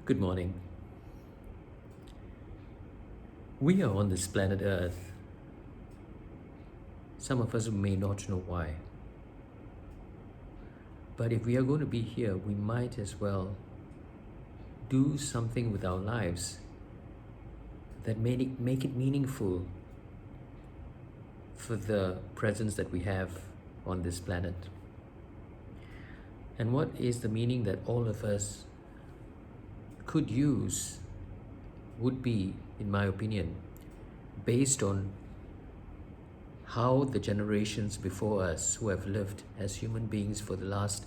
Good morning. We are on this planet Earth. Some of us may not know why. But if we are going to be here, we might as well do something with our lives that make it meaningful for the presence that we have on this planet. And what is the meaning that all of us could use would be, in my opinion, based on how the generations before us who have lived as human beings for the last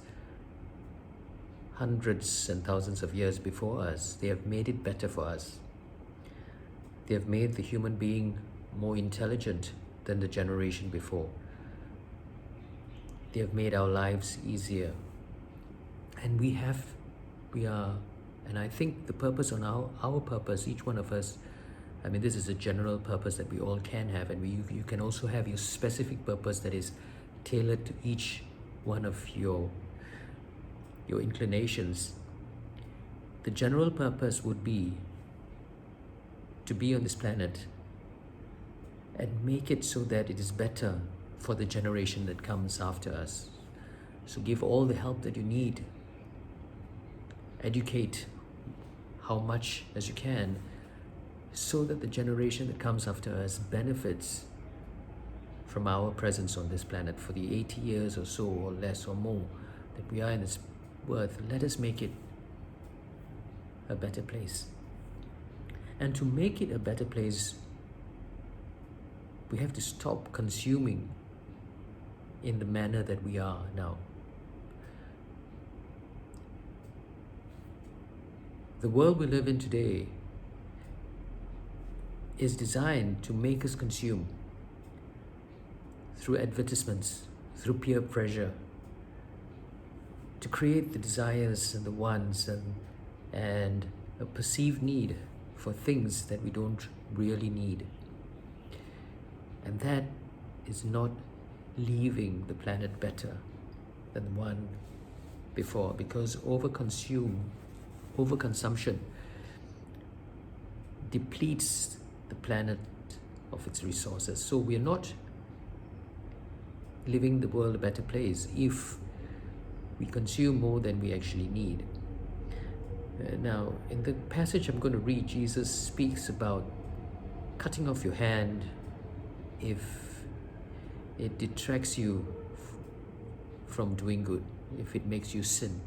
hundreds and thousands of years before us, they have made it better for us. They have made the human being more intelligent than the generation before. They have made our lives easier. And and I think the purpose on our purpose, each one of us, I mean, this is a general purpose that we all can have, and you can also have your specific purpose that is tailored to each one of your inclinations. The general purpose would be to be on this planet and make it so that it is better for the generation that comes after us. So give all the help that you need. Educate how much as you can so that the generation that comes after us benefits from our presence on this planet for the 80 years or so, or less or more, that we are in this earth. Let us make it a better place. And to make it a better place, we have to stop consuming in the manner that we are now. The world we live in today is designed to make us consume through advertisements, through peer pressure, to create the desires and the wants and a perceived need for things that we don't really need. And that is not leaving the planet better than the one before, because overconsumption depletes the planet of its resources. So we are not living the world a better place if we consume more than we actually need. Now, in the passage I'm going to read, Jesus speaks about cutting off your hand if it detracts you from doing good, if it makes you sin.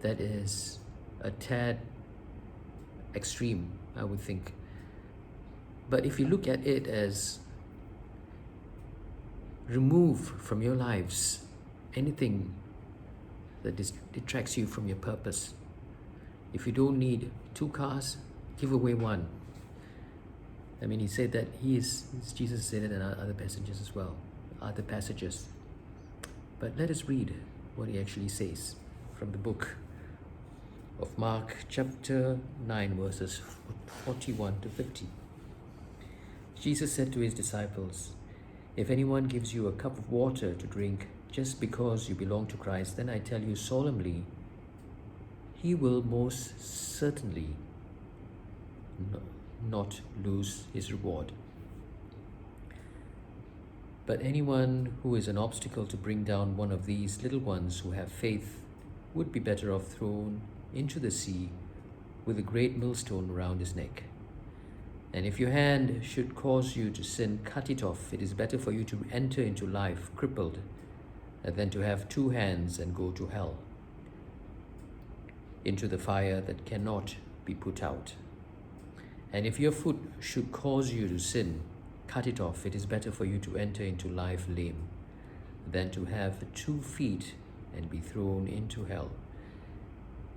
That is a tad extreme, I would think. But if you look at it as remove from your lives anything that detracts you from your purpose. If you don't need 2 cars, give away 1. I mean, he said that Jesus said it in other passages as well, other passages. But let us read what he actually says from the book of Mark, chapter 9, verses 41 to 50. Jesus said to his disciples, "If anyone gives you a cup of water to drink just because you belong to Christ, then I tell you solemnly, he will most certainly not lose his reward. But anyone who is an obstacle to bring down one of these little ones who have faith would be better off thrown into the sea with a great millstone around his neck. And if your hand should cause you to sin, cut it off. It is better for you to enter into life crippled than to have 2 hands and go to hell, into the fire that cannot be put out. And if your foot should cause you to sin, cut it off. It is better for you to enter into life lame than to have 2 feet and be thrown into hell.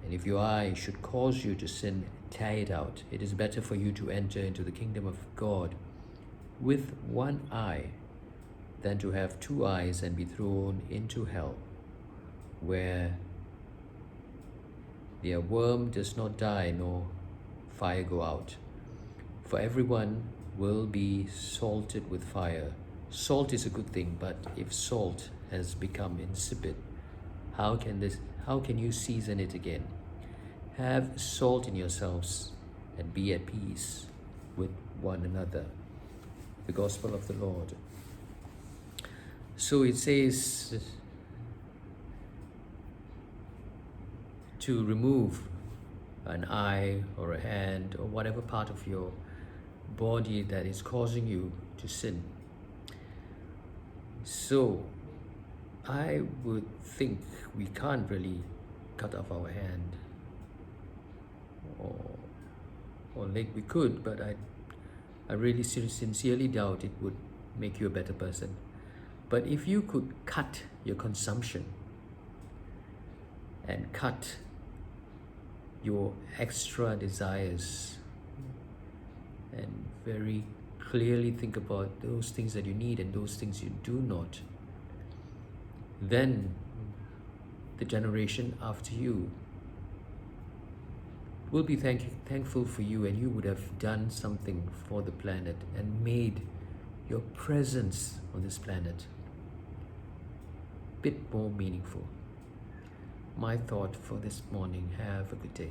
And if your eye should cause you to sin, tear it out. It is better for you to enter into the kingdom of God with 1 eye than to have 2 eyes and be thrown into hell, where their worm does not die nor fire go out. For everyone will be salted with fire. Salt is a good thing, but if salt has become insipid, how can you season it again? Have salt in yourselves and be at peace with one another. The Gospel of the Lord. So it says to remove an eye or a hand or whatever part of your body that is causing you to sin. So I would think we can't really cut off our hand or leg. We could, but I really sincerely doubt it would make you a better person. But if you could cut your consumption and cut your extra desires and very clearly think about those things that you need and those things you do not, then the generation after you will be thankful for you, and you would have done something for the planet and made your presence on this planet a bit more meaningful. My thought for this morning. Have a good day.